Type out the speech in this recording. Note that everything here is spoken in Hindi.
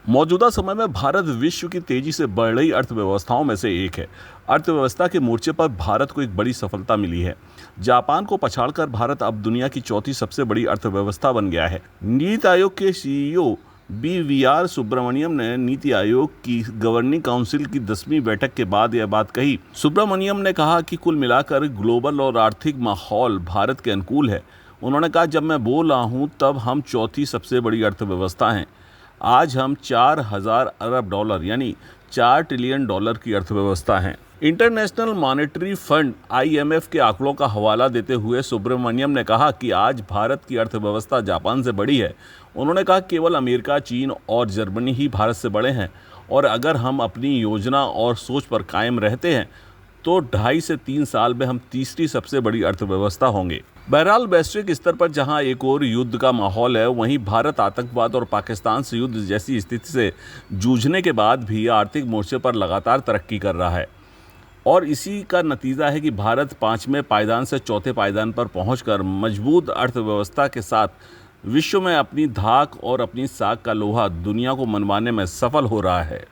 मौजूदा समय में भारत विश्व की तेजी से बढ़ रही अर्थव्यवस्थाओं में से एक है। अर्थव्यवस्था के मोर्चे पर भारत को एक बड़ी सफलता मिली है। जापान को पछाड़कर भारत अब दुनिया की चौथी सबसे बड़ी अर्थव्यवस्था बन गया है। नीति आयोग के सीईओ BVR सुब्रमण्यम ने नीति आयोग की गवर्निंग काउंसिल की 10वीं बैठक के बाद यह बात कही। सुब्रमण्यम ने कहा कि कुल मिलाकर ग्लोबल और आर्थिक माहौल भारत के अनुकूल है। उन्होंने कहा, जब मैं बोल रहा हूं तब हम चौथी सबसे बड़ी अर्थव्यवस्था हैं। आज हम 4000 अरब डॉलर यानी 4 ट्रिलियन डॉलर की अर्थव्यवस्था हैं। इंटरनेशनल मॉनेटरी फंड IMF के आंकड़ों का हवाला देते हुए सुब्रमण्यम ने कहा कि आज भारत की अर्थव्यवस्था जापान से बड़ी है। उन्होंने कहा, केवल अमेरिका, चीन और जर्मनी ही भारत से बड़े हैं और अगर हम अपनी योजना और सोच पर कायम रहते हैं तो 2.5 से 3 साल में हम तीसरी सबसे बड़ी अर्थव्यवस्था होंगे। बहरहाल, वैश्विक स्तर पर जहां एक और युद्ध का माहौल है, वहीं भारत आतंकवाद और पाकिस्तान से युद्ध जैसी स्थिति से जूझने के बाद भी आर्थिक मोर्चे पर लगातार तरक्की कर रहा है और इसी का नतीजा है कि भारत 5वें पायदान से चौथे पायदान पर पहुंचकर मजबूत अर्थव्यवस्था के साथ विश्व में अपनी धाक और अपनी साख का लोहा दुनिया को मनवाने में सफल हो रहा है।